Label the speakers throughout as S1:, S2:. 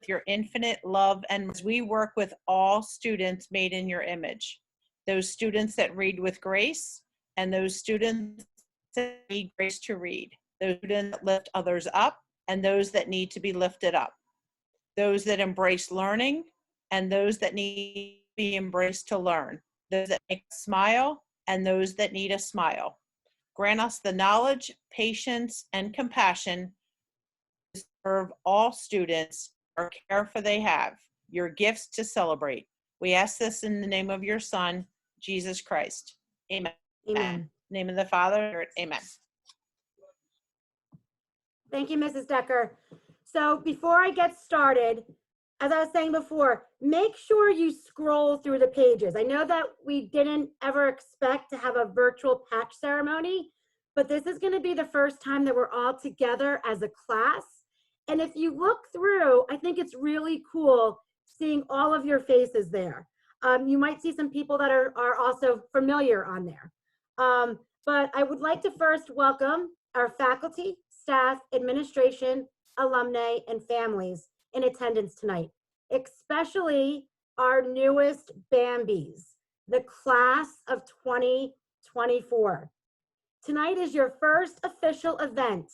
S1: your infinite love, and as we work with all students made in your image, those students that read with grace and those students that need grace to read, those students that lift others up and those that need to be lifted up, those that embrace learning and those that need to be embraced to learn, those that make us smile and those that need a smile. Grant us the knowledge, patience, and compassion to serve all students or care for they have, your gifts to celebrate. We ask this in the name of your Son, Jesus Christ. Amen.
S2: Amen.
S1: In the name of the Father, amen.
S2: Thank you, Mrs. Decker. So before I get started, as I was saying before, make sure you scroll through the pages. I know that we didn't ever expect to have a virtual patch ceremony, but this is going to be the first time that we're all together as a class. And if you look through, I think it's really cool seeing all of your faces there. You might see some people that are also familiar on there. But I would like to first welcome our faculty, staff, administration, alumni, and families in attendance tonight, especially our newest Bambies, the class of 2024. Tonight is your first official event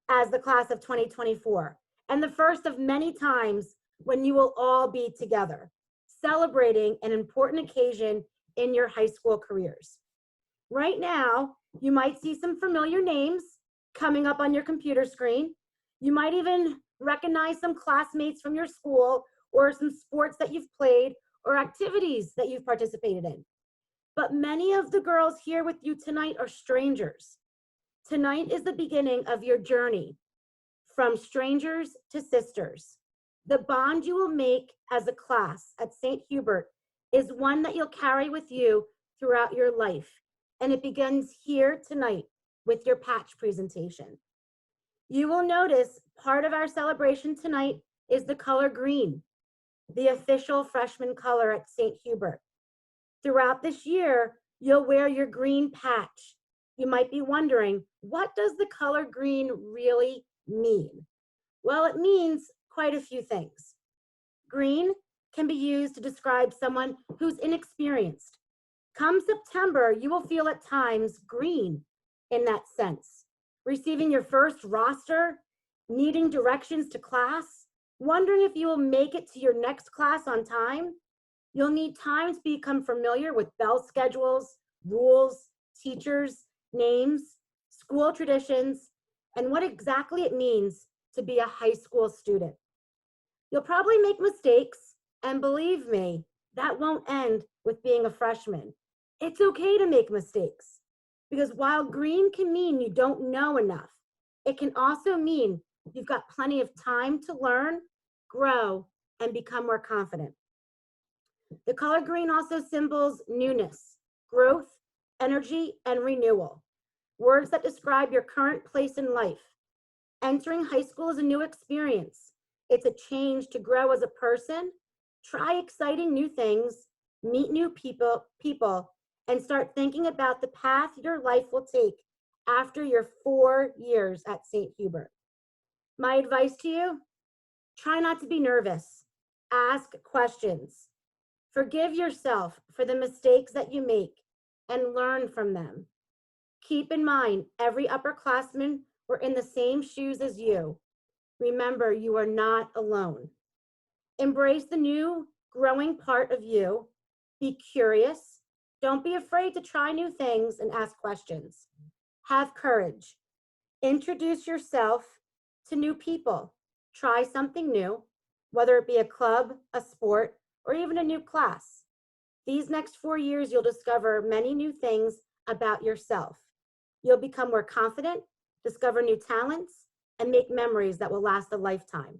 S2: as the class of 2024, and the first of many times when you will all be together, celebrating an important occasion in your high school careers. Right now, you might see some familiar names coming up on your computer screen. You might even recognize some classmates from your school or some sports that you've played or activities that you've participated in. But many of the girls here with you tonight are strangers. Tonight is the beginning of your journey from strangers to sisters. The bond you will make as a class at St. Hubert is one that you'll carry with you throughout your life. And it begins here tonight with your patch presentation. You will notice part of our celebration tonight is the color green, the official freshman color at St. Hubert. Throughout this year, you'll wear your green patch. You might be wondering, what does the color green really mean? Well, it means quite a few things. Green can be used to describe someone who's inexperienced. Come September, you will feel at times green in that sense. Receiving your first roster, needing directions to class, wondering if you will make it to your next class on time. You'll need time to become familiar with bell schedules, rules, teachers, names, school traditions, and what exactly it means to be a high school student. You'll probably make mistakes, and believe me, that won't end with being a freshman. It's okay to make mistakes, because while green can mean you don't know enough, it can also mean you've got plenty of time to learn, grow, and become more confident. The color green also symbols newness, growth, energy, and renewal. Words that describe your current place in life. Entering high school is a new experience. It's a change to grow as a person, try exciting new things, meet new people, and start thinking about the path your life will take after your 4 years at St. Hubert. My advice to you, try not to be nervous. Ask questions. Forgive yourself for the mistakes that you make and learn from them. Keep in mind, every upperclassman were in the same shoes as you. Remember, you are not alone. Embrace the new growing part of you. Be curious. Don't be afraid to try new things and ask questions. Have courage. Introduce yourself to new people. Try something new, whether it be a club, a sport, or even a new class. These next 4 years, you'll discover many new things about yourself. You'll become more confident, discover new talents, and make memories that will last a lifetime.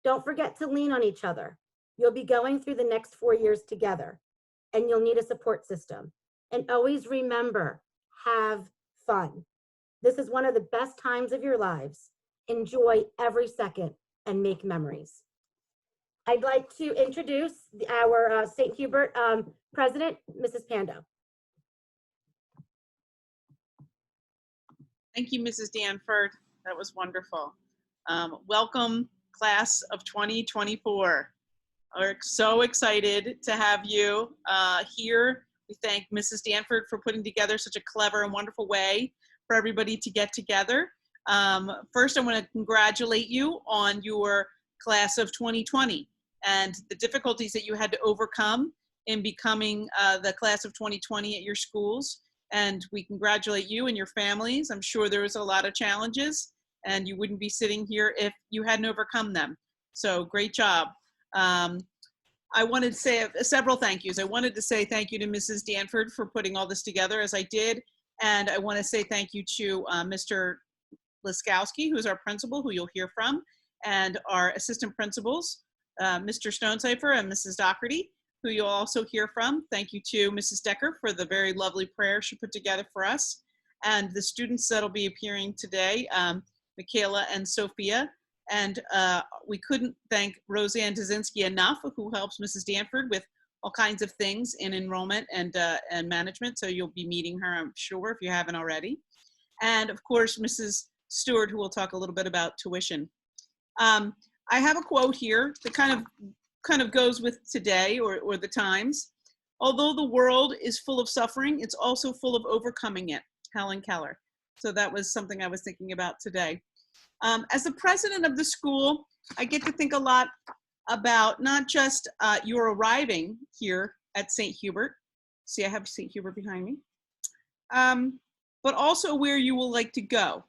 S2: Don't forget to lean on each other. You'll be going through the next 4 years together, and you'll need a support system. And always remember, have fun. This is one of the best times of your lives. Enjoy every second and make memories. I'd like to introduce our St. Hubert president, Mrs. Pando.
S3: Thank you, Mrs. Danford. That was wonderful. Welcome, class of 2024. We're so excited to have you here. We thank Mrs. Danford for putting together such a clever and wonderful way for everybody to get together. First, I want to congratulate you on your class of 2020 and the difficulties that you had to overcome in becoming the class of 2020 at your schools. And we congratulate you and your families. I'm sure there was a lot of challenges and you wouldn't be sitting here if you hadn't overcome them. So great job. I wanted to say several thank yous. I wanted to say thank you to Mrs. Danford for putting all this together as I did. And I want to say thank you to Mr. Liskowski, who's our principal, who you'll hear from, and our assistant principals, Mr. Stonecipher and Mrs. Doherty, who you'll also hear from. Thank you to Mrs. Decker for the very lovely prayer she put together for us. And the students that'll be appearing today, Michaela and Sophia. And we couldn't thank Roseanne Dzinski enough, who helps Mrs. Danford with all kinds of things in enrollment and management. So you'll be meeting her, I'm sure, if you haven't already. And of course, Mrs. Stewart, who will talk a little bit about tuition. I have a quote here that kind of goes with today or the times. Although the world is full of suffering, it's also full of overcoming it. Helen Keller. So that was something I was thinking about today. As the president of the school, I get to think a lot about not just your arriving here at St. Hubert. See, I have St. Hubert behind me. But also where you will like to go.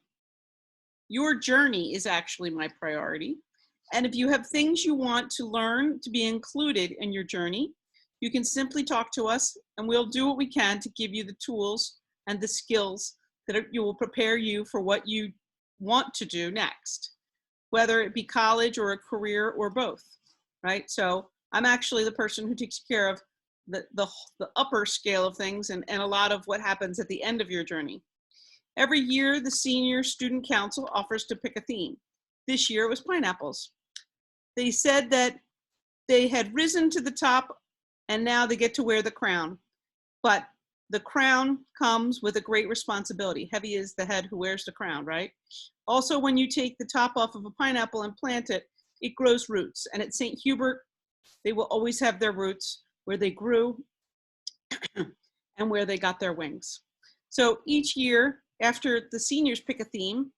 S3: Your journey is actually my priority. And if you have things you want to learn to be included in your journey, you can simply talk to us and we'll do what we can to give you the tools and the skills that will prepare you for what you want to do next, whether it be college or a career or both, right? So I'm actually the person who takes care of the upper scale of things and a lot of what happens at the end of your journey. Every year, the Senior Student Council offers to pick a theme. This year it was pineapples. They said that they had risen to the top and now they get to wear the crown. But the crown comes with a great responsibility. Heavy is the head who wears the crown, right? Also, when you take the top off of a pineapple and plant it, it grows roots. And at St. Hubert, they will always have their roots where they grew and where they got their wings. So each year, after the seniors pick a theme,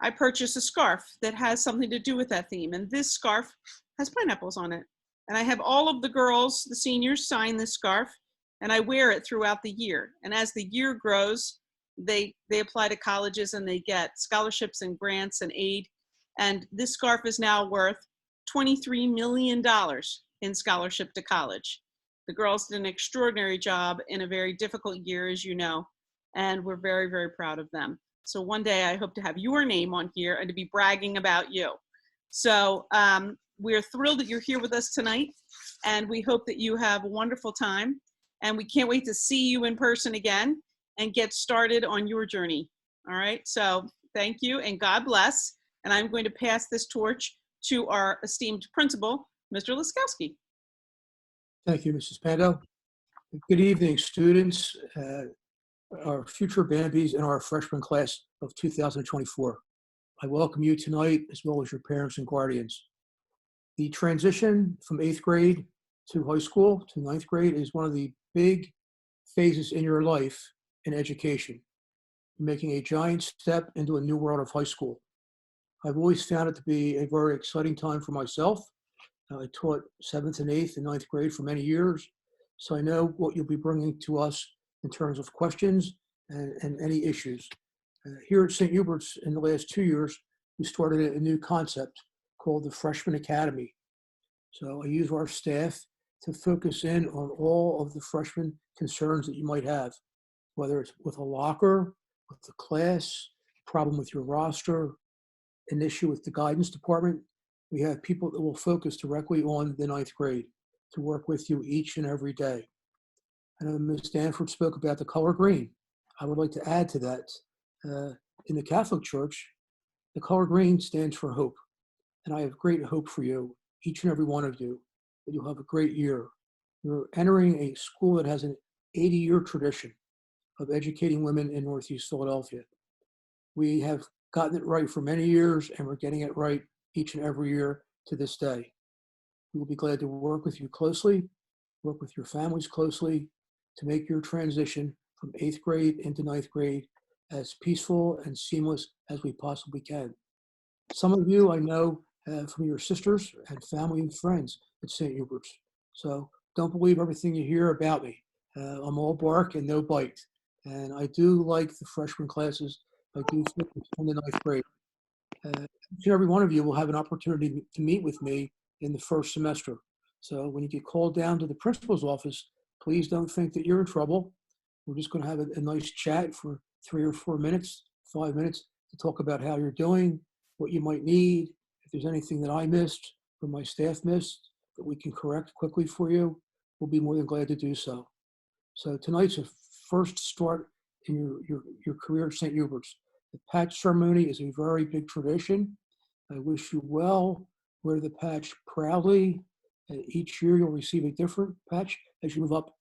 S3: I purchase a scarf that has something to do with that theme. And this scarf has pineapples on it. And I have all of the girls, the seniors, sign this scarf, and I wear it throughout the year. And as the year grows, they apply to colleges and they get scholarships and grants and aid. And this scarf is now worth $23 million in scholarship to college. The girls did an extraordinary job in a very difficult year, as you know, and we're very, very proud of them. So one day I hope to have your name on here and to be bragging about you. So we're thrilled that you're here with us tonight, and we hope that you have a wonderful time. And we can't wait to see you in person again and get started on your journey. All right, so thank you and God bless. And I'm going to pass this torch to our esteemed principal, Mr. Liskowski.
S4: Thank you, Mrs. Pando. Good evening, students, our future Bambies and our freshman class of 2024. I welcome you tonight as well as your parents and guardians. The transition from 8th grade to high school to 9th grade is one of the big phases in your life in education. You're making a giant step into a new world of high school. I've always found it to be a very exciting time for myself. I taught 7th and 8th and 9th grade for many years, so I know what you'll be bringing to us in terms of questions and any issues. Here at St. Hubert's in the last 2 years, we started a new concept called the Freshman Academy. So I use our staff to focus in on all of the freshman concerns that you might have, whether it's with a locker, with the class, problem with your roster, an issue with the guidance department. We have people that will focus directly on the 9th grade to work with you each and every day. I know Ms. Danford spoke about the color green. I would like to add to that. In the Catholic Church, the color green stands for hope. And I have great hope for you, each and every one of you, that you'll have a great year. You're entering a school that has an 80-year tradition of educating women in Northeast Philadelphia. We have gotten it right for many years, and we're getting it right each and every year to this day. We will be glad to work with you closely, work with your families closely to make your transition from 8th grade into 9th grade as peaceful and seamless as we possibly can. Some of you I know from your sisters and family and friends at St. Hubert's. So don't believe everything you hear about me. I'm all bark and no bite. And I do like the freshman classes. I do think it's from the 9th grade. Each and every one of you will have an opportunity to meet with me in the first semester. So when you get called down to the principal's office, please don't think that you're in trouble. We're just going to have a nice chat for 3 or 4 minutes, 5 minutes to talk about how you're doing, what you might need. If there's anything that I missed or my staff missed that we can correct quickly for you, we'll be more than glad to do so. So tonight's a first start in your career at St. Hubert's. The patch ceremony is a very big tradition. I wish you well. Wear the patch proudly. Each year you'll receive a different patch as you move up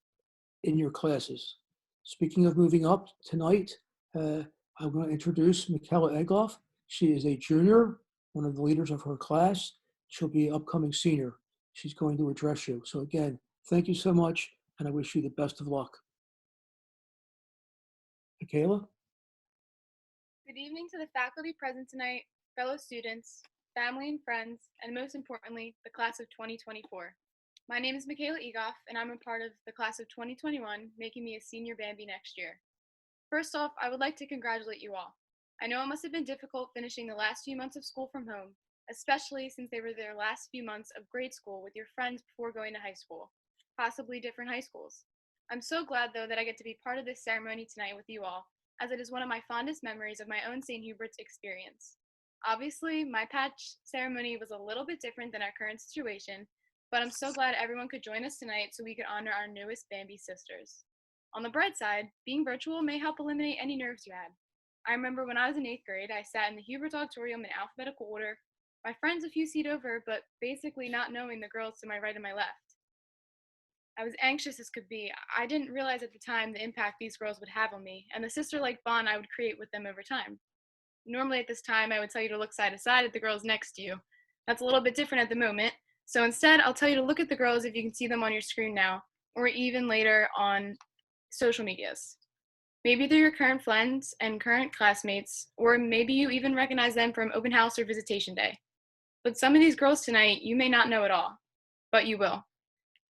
S4: in your classes. Speaking of moving up, tonight I'm going to introduce Michaela Egloff. She is a junior, one of the leaders of her class. She'll be an upcoming senior. She's going to address you. So again, thank you so much, and I wish you the best of luck. Michaela?
S5: Good evening to the faculty present tonight, fellow students, family and friends, and most importantly, the class of 2024. My name is Michaela Egoff, and I'm a part of the class of 2021, making me a senior Bambi next year. First off, I would like to congratulate you all. I know it must have been difficult finishing the last few months of school from home, especially since they were their last few months of grade school with your friends before going to high school, possibly different high schools. I'm so glad, though, that I get to be part of this ceremony tonight with you all, as it is one of my fondest memories of my own St. Hubert's experience. Obviously, my patch ceremony was a little bit different than our current situation, but I'm so glad everyone could join us tonight so we could honor our newest Bambi sisters. On the bright side, being virtual may help eliminate any nerves you had. I remember when I was in 8th grade, I sat in the Hubert's auditorium in alphabetical order, my friends a few seats over, but basically not knowing the girls to my right and my left. I was anxious as could be. I didn't realize at the time the impact these girls would have on me, and the sister-like bond I would create with them over time. Normally at this time, I would tell you to look side to side at the girls next to you. That's a little bit different at the moment, so instead I'll tell you to look at the girls if you can see them on your screen now, or even later on social medias. Maybe they're your current friends and current classmates, or maybe you even recognize them from open house or visitation day. But some of these girls tonight you may not know at all, but you will.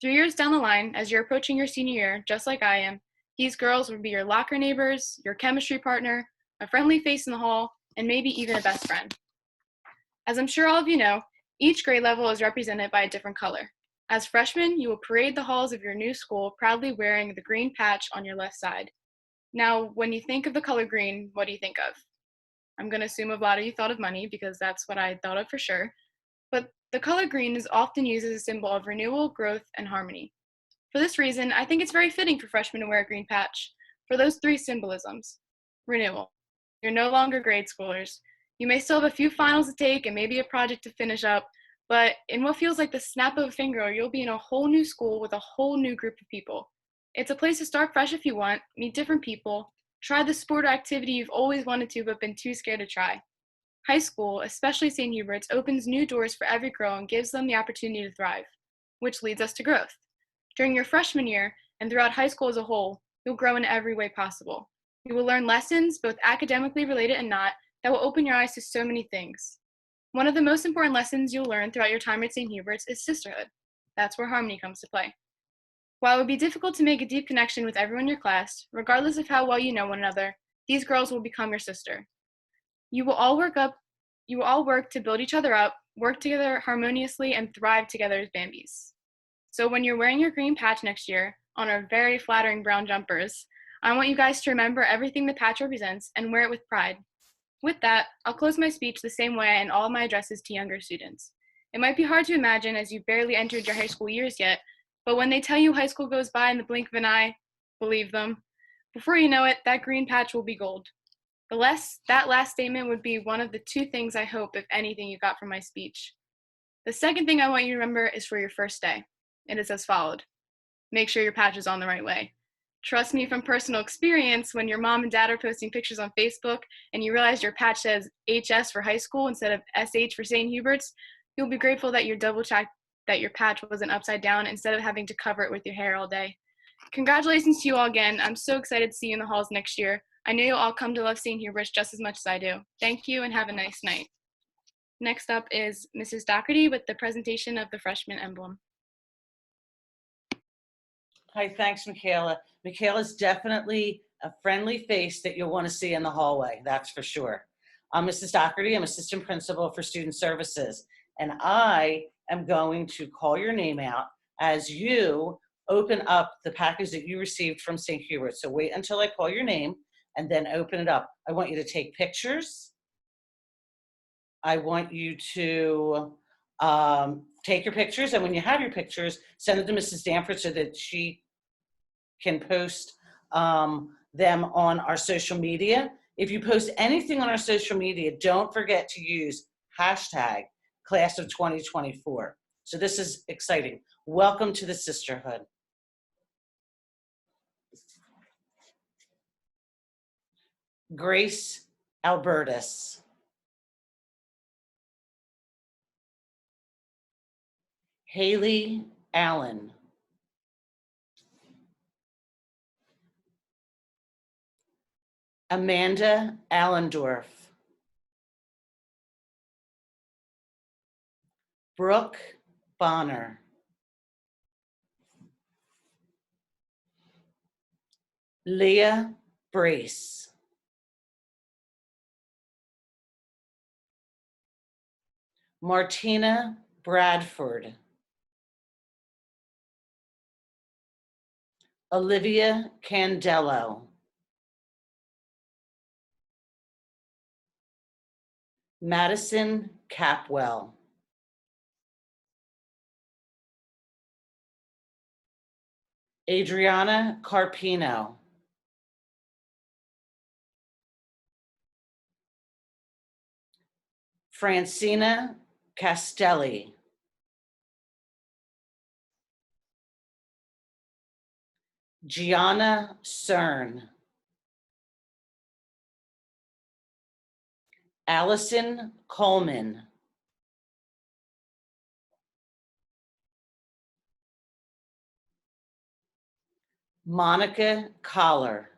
S5: 3 years down the line, as you're approaching your senior year, just like I am, these girls will be your locker neighbors, your chemistry partner, a friendly face in the hall, and maybe even a best friend. As I'm sure all of you know, each grade level is represented by a different color. As freshmen, you will parade the halls of your new school proudly wearing the green patch on your left side. Now, when you think of the color green, what do you think of? I'm going to assume a lot of you thought of money because that's what I thought of for sure. But the color green is often used as a symbol of renewal, growth, and harmony. For this reason, I think it's very fitting for freshmen to wear a green patch for those 3 symbolisms. Renewal. You're no longer grade schoolers. You may still have a few finals to take and maybe a project to finish up, but in what feels like the snap of a finger, you'll be in a whole new school with a whole new group of people. It's a place to start fresh if you want, meet different people, try the sport or activity you've always wanted to but been too scared to try. High school, especially St. Hubert's, opens new doors for every girl and gives them the opportunity to thrive, which leads us to growth. During your freshman year and throughout high school as a whole, you'll grow in every way possible. You will learn lessons, both academically related and not, that will open your eyes to so many things. One of the most important lessons you'll learn throughout your time at St. Hubert's is sisterhood. That's where harmony comes to play. While it would be difficult to make a deep connection with everyone in your class, regardless of how well you know one another, these girls will become your sister. You will all work to build each other up, work together harmoniously, and thrive together as Bambis. So when you're wearing your green patch next year, on our very flattering brown jumpers, I want you guys to remember everything the patch represents and wear it with pride. With that, I'll close my speech the same way I end all my addresses to younger students. It might be hard to imagine as you barely entered your high school years yet, but when they tell you high school goes by in the blink of an eye, believe them. Before you know it, that green patch will be gold. That last statement would be one of the 2 things I hope, if anything, you got from my speech. The second thing I want you to remember is for your first day. It is as followed. Make sure your patch is on the right way. Trust me from personal experience, when your mom and dad are posting pictures on Facebook and you realize your patch says HS for high school instead of SH for St. Hubert's, you'll be grateful that you double-checked that your patch wasn't upside down instead of having to cover it with your hair all day. Congratulations to you all again. I'm so excited to see you in the halls next year. I know you'll all come to love St. Hubert's just as much as I do. Thank you and have a nice night. Next up is Mrs. Doherty with the presentation of the freshman emblem.
S6: Hi, thanks, Michaela. Michaela's definitely a friendly face that you'll want to see in the hallway, that's for sure. I'm Mrs. Doherty, I'm Assistant Principal for Student Services, and I am going to call your name out as you open up the package that you received from St. Hubert. So wait until I call your name and then open it up. I want you to take pictures. I want you to take your pictures, and when you have your pictures, send it to Mrs. Danford so that she can post them on our social media. If you post anything on our social media, don't forget to use hashtag class of 2024. So this is exciting. Welcome to the sisterhood. Grace Albertus. Hailey Allen. Amanda Allendorf. Brooke Bonner. Leah Brace. Martina Bradford. Olivia Candello. Madison Capwell. Adriana Carpino. Francina Castelli. Gianna Cern. Allison Coleman. Monica Collar.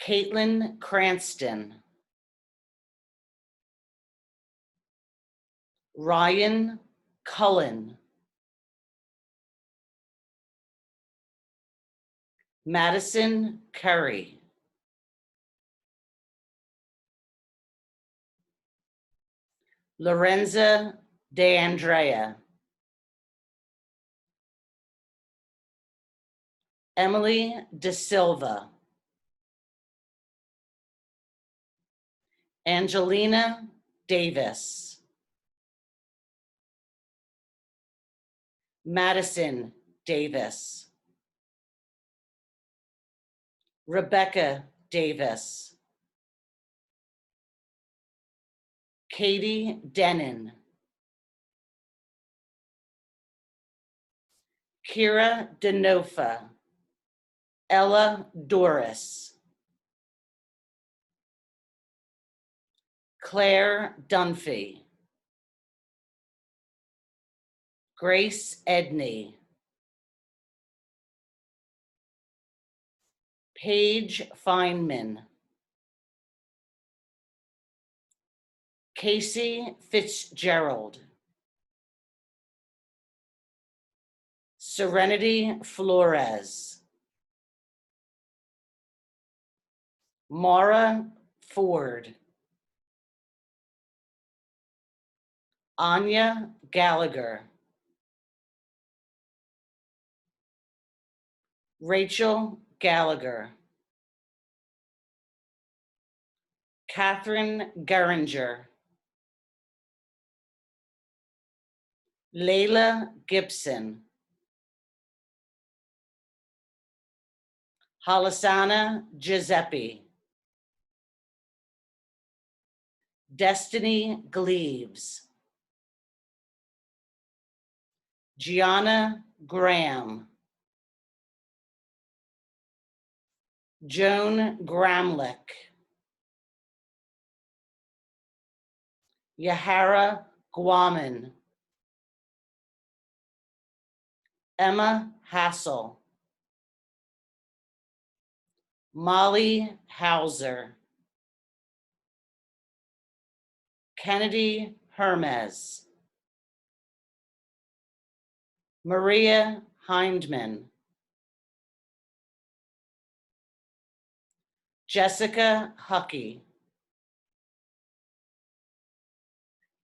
S6: Caitlin Cranston. Ryan Cullen. Madison Curry. Lorenza De Andrea. Emily De Silva. Angelina Davis. Madison Davis. Rebecca Davis. Katie Denon. Kira Denofa. Ella Doris. Claire Dunphy. Grace Edney. Paige Feynman. Casey Fitzgerald. Serenity Flores. Mara Ford. Anya Gallagher. Rachael Gallagher. Catherine Geringer. Layla Gibson. Halasana Giuseppe. Destini Gleaves. Gianna Graham, Joan Gramlich, Yahara Guaman, Emma Hassel, Molly Hauser, Kennedy Hermes, Maria Hindman, Jessica Huckey,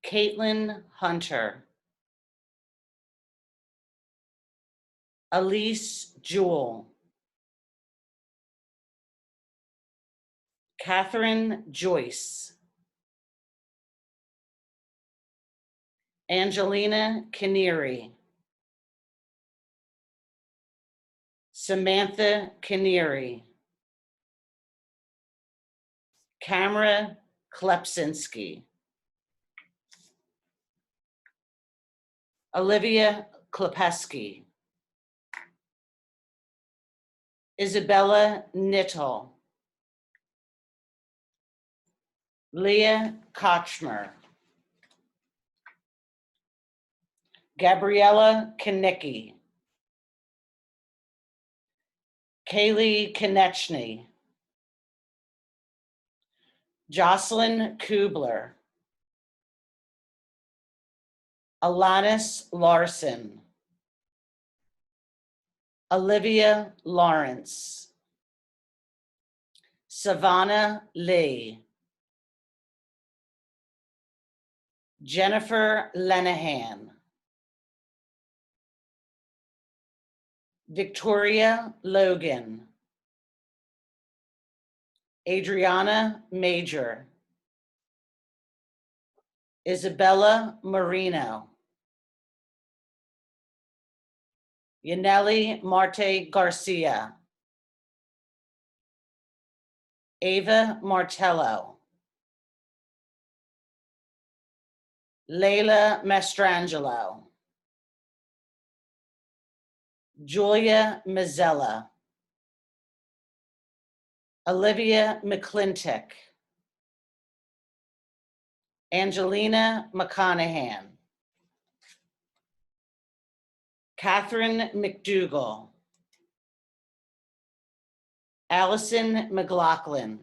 S6: Caitlin Hunter, Elise Jewell, Catherine Joyce, Angelina Canary, Samantha Canary, Camera Klepsinski, Olivia Klepeski, Isabella Nittel, Leah Kochmer, Gabriella Kanicki, Kaylee Konechny, Jocelyn Kubler, Alanis Larson, Olivia Lawrence, Savannah Lee, Jennifer Lenahan, Victoria Logan, Adriana Major, Isabella Marino, Yaneli Marte Garcia, Ava Martello, Layla Mastrangelo, Julia Mazzella, Olivia McClintock, Angelina McConaughey, Catherine McDougall, Allison McLaughlin,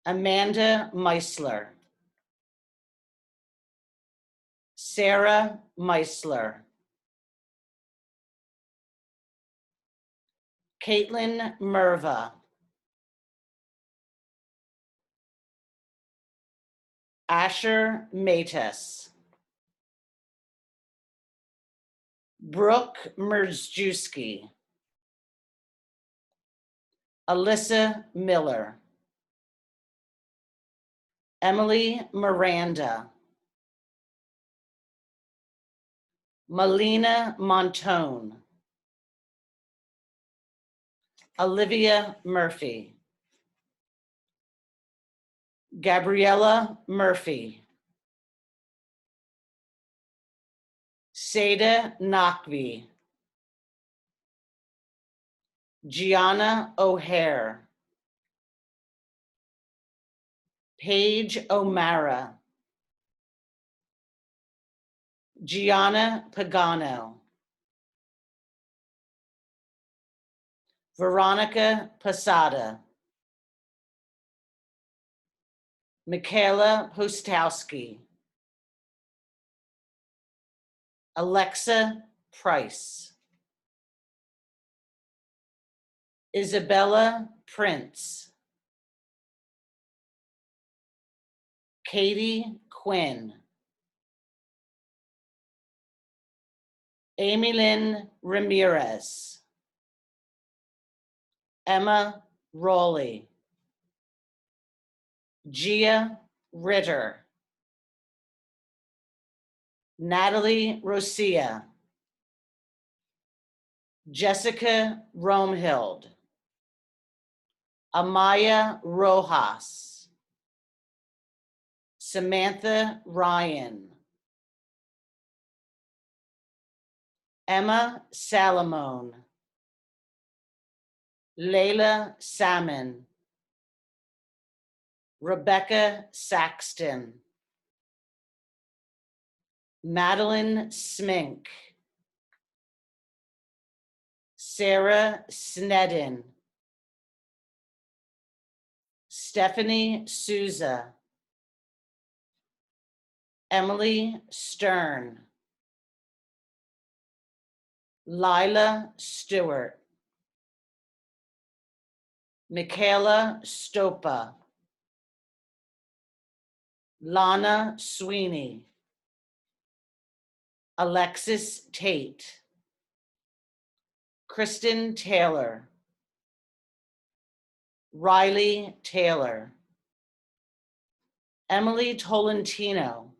S6: Amanda Meisler, Sarah Meisler, Caitlin Merva, Asher Matus, Brooke Merzjewski, Alyssa Miller, Emily Miranda, Melina Montone, Olivia Murphy, Gabriella Murphy, Seda Nakvi, Gianna O'Hare, Paige O'Mara, Gianna Pagano, Veronica Posada, Michaela Postowski, Alexa Price, Isabella Prince, Katie Quinn, Amy Lynn Ramirez, Emma Rowley, Gia Ritter, Natalie Roccia, Jessica Romehild, Amaya Rojas, Samantha Ryan, Emma Salamone, Layla Salmon, Rebecca Saxton, Madeline Smink, Sarah Snedden, Stephanie Souza, Emily Stern, Lila Stewart, Michaela Stopa, Lana Sweeney, Alexis Tate, Kristen Taylor, Riley Taylor, Emily Tolentino,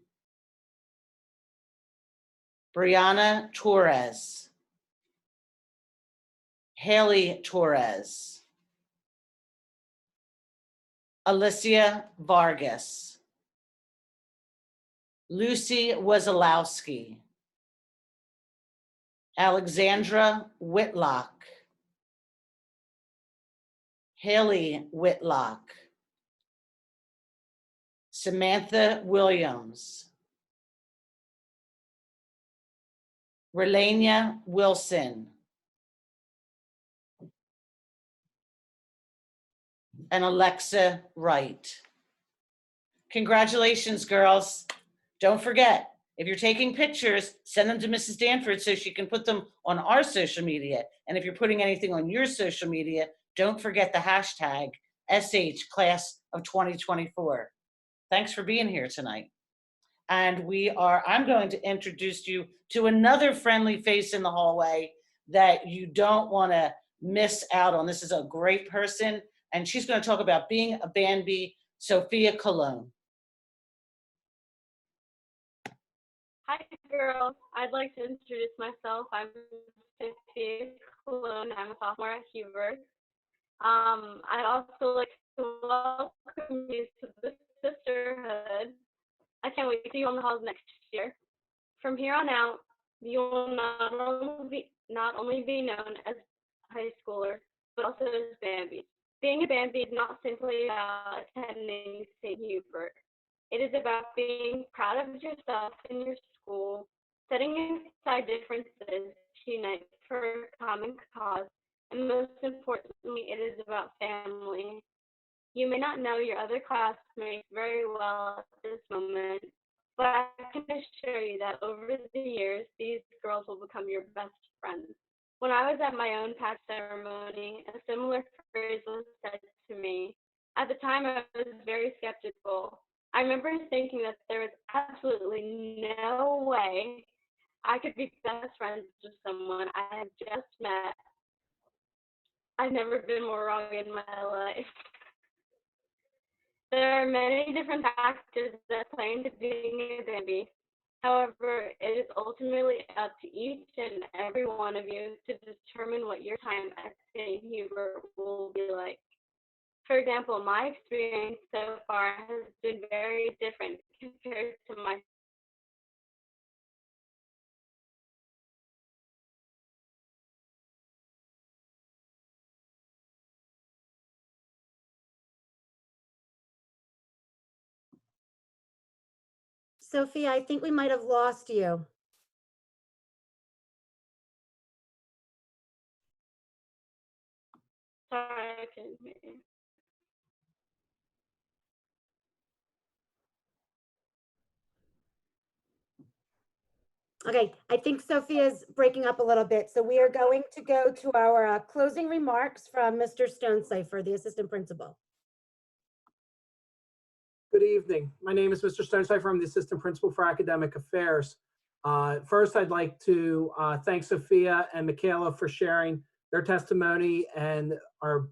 S6: Brianna Torres, Hailey Torres, Alicia Vargas, Lucy Wazalowski, Alexandra Whitlock, Hailey Whitlock, Samantha Williams, Relania Wilson, and Alexa Wright. Congratulations, girls. Don't forget, if you're taking pictures, send them to Mrs. Danford so she can put them on our social media. And if you're putting anything on your social media, don't forget the hashtag SH Class of 2024. Thanks for being here tonight. And I'm going to introduce you to another friendly face in the hallway that you don't want to miss out on. This is a great person, and she's going to talk about being a Bambi, Sophia Colon.
S7: Hi, girls. I'd like to introduce myself. I'm Sophia Colon. I'm a sophomore at Hubert. I'd also like to welcome you to the sisterhood. I can't wait to see you on the halls next year. From here on out, you will not only be known as high schoolers, but also as Bambi. Being a Bambi is not simply about attending St. Hubert. It is about being proud of yourself and your school, setting aside differences to unite for a common cause, and most importantly, it is about family. You may not know your other classmates very well at this moment, but I can assure you that over the years, these girls will become your best friends. When I was at my own patch ceremony, a similar phrase was said to me. At the time, I was very skeptical. I remember thinking that there was absolutely no way I could be best friends with someone I had just met. I've never been more wrong in my life. There are many different factors that play into being a Bambi. However, it is ultimately up to each and every one of you to determine what your time at St. Hubert will be like. For example, my experience so far has been very different compared to my
S2: Sophia, I think we might have lost you.
S7: sorry, I couldn't hear you.
S2: Okay, I think Sophia's breaking up a little bit. So we are going to go to our closing remarks from Mr. Stonecipher, the assistant principal.
S8: Good evening. My name is Mr. Stonecipher. I'm the assistant principal for academic affairs. First, I'd like to thank Sophia and Michaela for sharing their testimony and our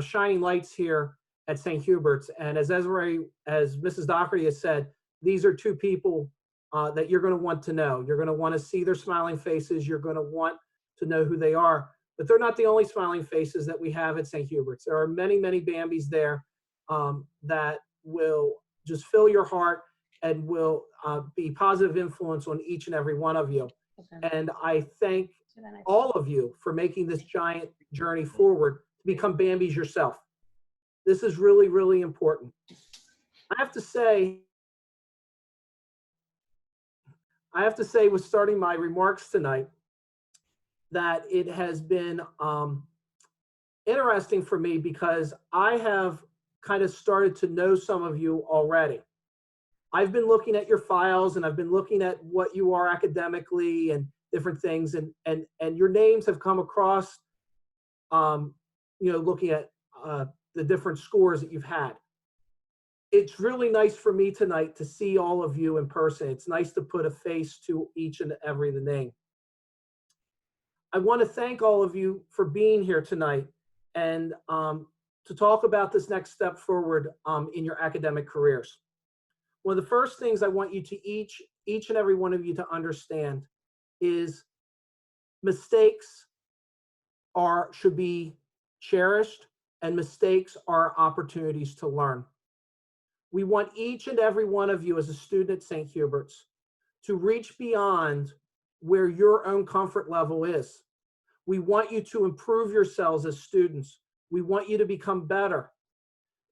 S8: shining lights here at St. Hubert's. And as Mrs. Doherty has said, these are two people that you're going to want to know. You're going to want to see their smiling faces. You're going to want to know who they are. But they're not the only smiling faces that we have at St. Hubert's. There are many, many Bambis there that will just fill your heart and will be positive influence on each and every one of you. And I thank all of you for making this giant journey forward to become Bambis yourself. This is really, really important. I have to say with starting my remarks tonight, that it has been interesting for me because I have kind of started to know some of you already. I've been looking at your files and I've been looking at what you are academically and different things, and your names have come across, looking at the different scores that you've had. It's really nice for me tonight to see all of you in person. It's nice to put a face to each and every name. I want to thank all of you for being here tonight and to talk about this next step forward in your academic careers. One of the first things I want you to each and every one of you to understand is mistakes should be cherished, and mistakes are opportunities to learn. We want each and every one of you as a student at St. Hubert's to reach beyond where your own comfort level is. We want you to improve yourselves as students. We want you to become better.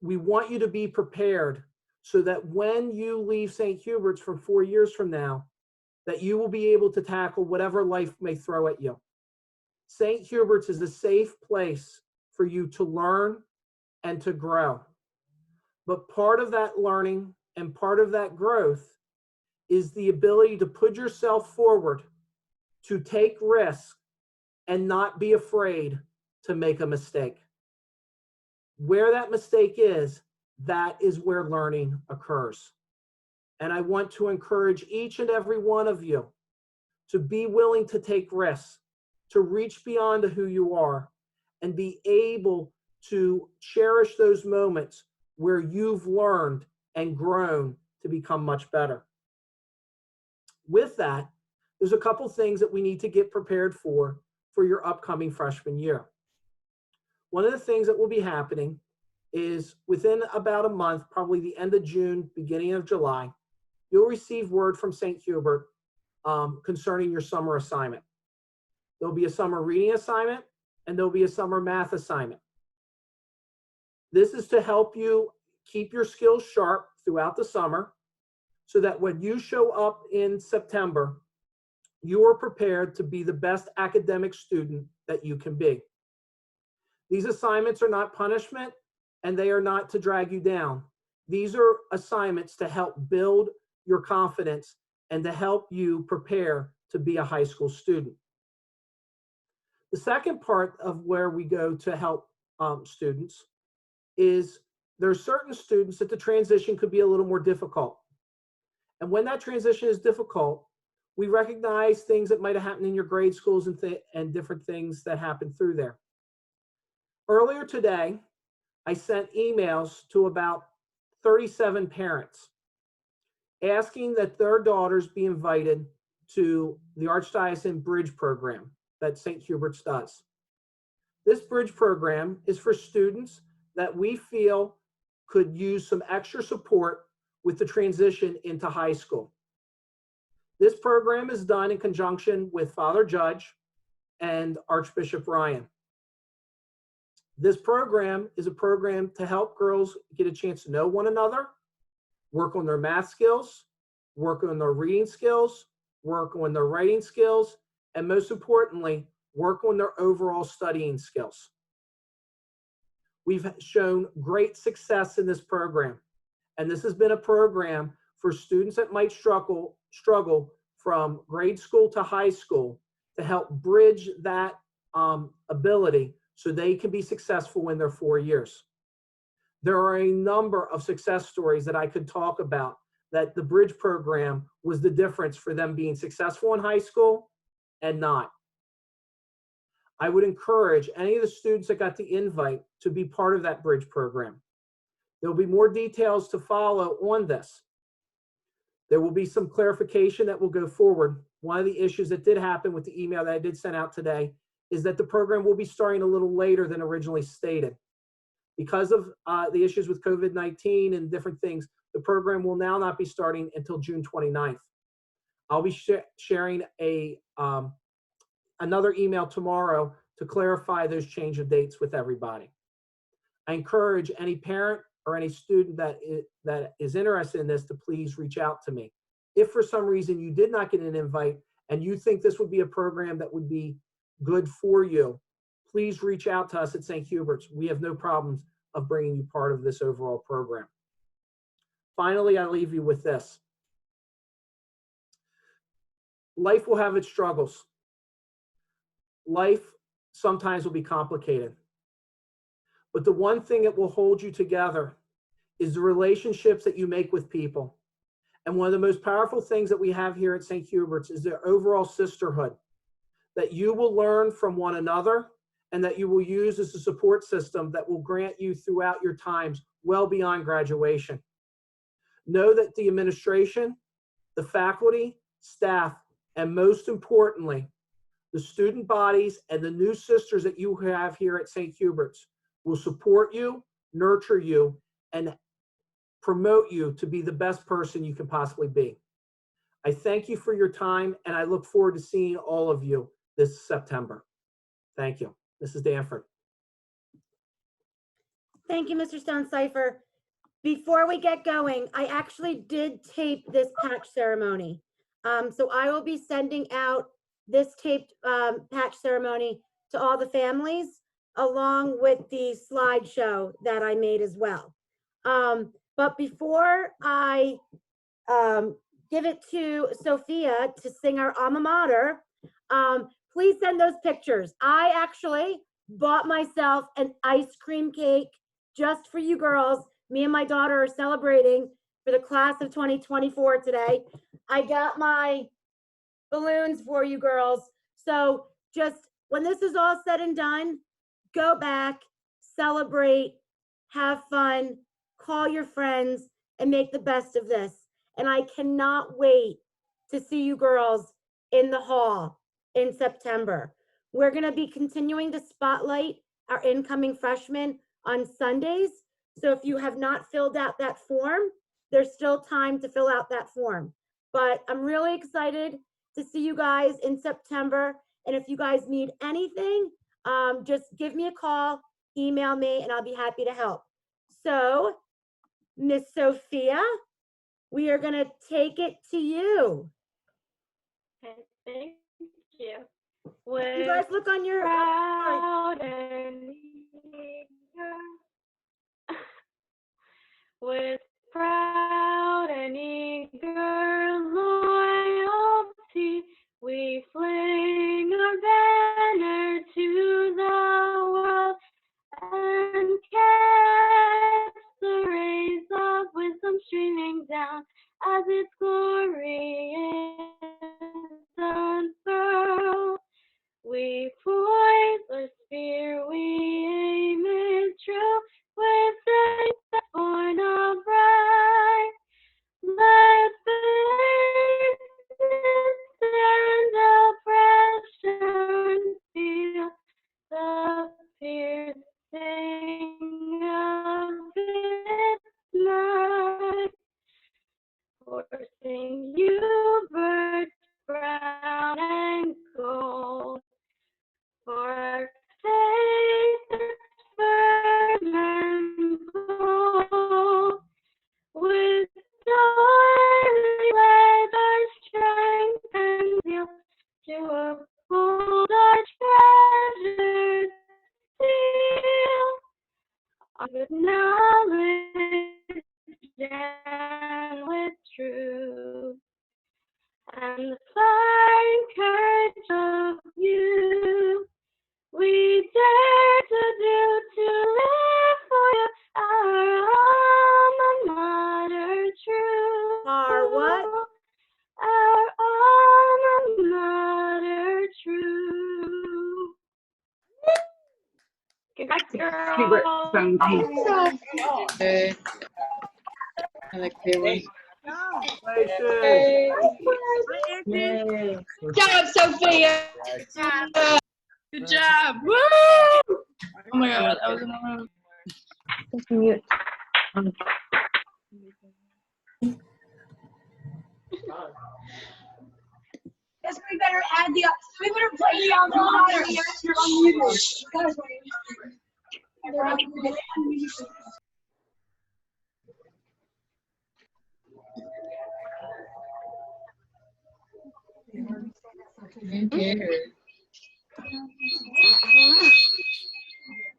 S8: We want you to be prepared so that when you leave St. Hubert's from 4 years from now, that you will be able to tackle whatever life may throw at you. St. Hubert's is a safe place for you to learn and to grow. But part of that learning and part of that growth is the ability to put yourself forward, to take risks, and not be afraid to make a mistake. Where that mistake is, that is where learning occurs. And I want to encourage each and every one of you to be willing to take risks, to reach beyond who you are, and be able to cherish those moments where you've learned and grown to become much better. With that, there's a couple things that we need to get prepared for your upcoming freshman year. One of the things that will be happening is within about a month, probably the end of June, beginning of July, you'll receive word from St. Hubert concerning your summer assignment. There'll be a summer reading assignment and there'll be a summer math assignment. This is to help you keep your skills sharp throughout the summer so that when you show up in September, you are prepared to be the best academic student that you can be. These assignments are not punishment and they are not to drag you down. These are assignments to help build your confidence and to help you prepare to be a high school student. The second part of where we go to help students is there are certain students that the transition could be a little more difficult. And when that transition is difficult, we recognize things that might have happened in your grade schools and different things that happen through there. Earlier today, I sent emails to about 37 parents asking that their daughters be invited to the Archdiocesan Bridge program that St. Hubert's does. This bridge program is for students that we feel could use some extra support with the transition into high school. This program is done in conjunction with Father Judge and Archbishop Ryan. This program is a program to help girls get a chance to know one another, work on their math skills, work on their reading skills, work on their writing skills, and most importantly, work on their overall studying skills. We've shown great success in this program, and this has been a program for students that might struggle from grade school to high school to help bridge that ability so they can be successful in their 4 years. There are a number of success stories that I could talk about that the bridge program was the difference for them being successful in high school and not. I would encourage any of the students that got the invite to be part of that bridge program. There'll be more details to follow on this. There will be some clarification that will go forward. One of the issues that did happen with the email that I did send out today is that the program will be starting a little later than originally stated. Because of the issues with COVID-19 and different things, the program will now not be starting until June 29th. I'll be sharing another email tomorrow to clarify those change of dates with everybody. I encourage any parent or any student that is interested in this to please reach out to me. If for some reason you did not get an invite and you think this would be a program that would be good for you, please reach out to us at St. Hubert's. We have no problems of bringing you part of this overall program. Finally, I leave you with this. Life will have its struggles. Life sometimes will be complicated. But the one thing that will hold you together is the relationships that you make with people. And one of the most powerful things that we have here at St. Hubert's is the overall sisterhood that you will learn from one another and that you will use as a support system that will grant you throughout your times well beyond graduation. Know that the administration, the faculty, staff, and most importantly, the student bodies and the new sisters that you have here at St. Hubert's will support you, nurture you, and promote you to be the best person you can possibly be. I thank you for your time, and I look forward to seeing all of you this September. Thank you. Mrs. Danford.
S2: Thank you, Mr. Stonecipher. Before we get going, I actually did tape this patch ceremony. So I will be sending out this taped patch ceremony to all the families, along with the slideshow that I made as well. But before I give it to Sophia to sing our alma mater, please send those pictures. I actually bought myself an ice cream cake just for you girls. Me and my daughter are celebrating for the class of 2024 today. I got my balloons for you girls. So just when this is all said and done, go back, celebrate, have fun, call your friends, and make the best of this. And I cannot wait to see you girls in the hall in September. We're gonna be continuing to spotlight our incoming freshmen on Sundays. So if you have not filled out that form, there's still time to fill out that form. But I'm really excited to see you guys in September. And if you guys need anything, just give me a call, email me, and I'll be happy to help. So, Miss Sophia, we are gonna take it to you.
S7: Okay, thank you.
S2: You guys look on your,
S7: Proud and eager, with proud and eager loyalty, we fling our banner to the world and catch the rays of wisdom streaming down as its glory is unfurled. We poise our spear, we aim it true, with strength that's born of right. Let faith and oppression feel the piercing of its might. Forcing you, birds brown and gold, for our faith is firm and bold. With joy we pledge our strength and zeal to uphold our treasures seal. With knowledge and with truth, and the fire and courage of you, we dare to do, to live for you, our alma mater true.
S2: Our what?
S7: Our alma mater true. Congrats, girls.
S9: Good job, Sophia.
S5: Good job. Woo!
S9: Oh my God, that was another. Yes, we better add the, we better play the honor. You're unmuted. Guys,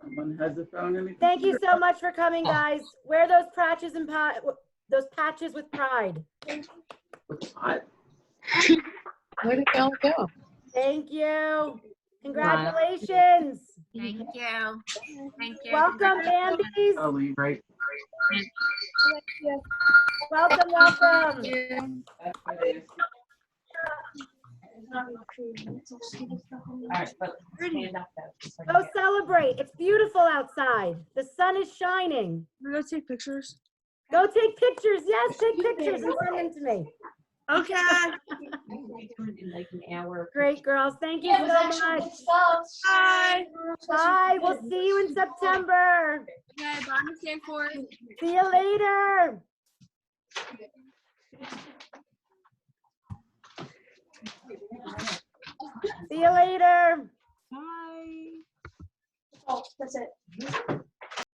S10: Someone has a phone in the
S2: Thank you so much for coming, guys. Wear those patches and those patches with pride.
S10: Hot.
S11: Where did y'all go?
S2: Thank you. Congratulations.
S12: Thank you. Thank you.
S2: Welcome, Bambies.
S10: Oh, Lee, right?
S2: Welcome, welcome. Go celebrate. It's beautiful outside. The sun is shining.
S9: We're gonna take pictures.
S2: Go take pictures. Yes, take pictures and send them to me.
S9: Okay.
S2: Great, girls. Thank you so much.
S9: Bye.
S2: Bye. We'll see you in September.
S5: Okay, bye, Miss Danforth.
S2: See you later. See you later.
S9: Bye. Oh, that's it.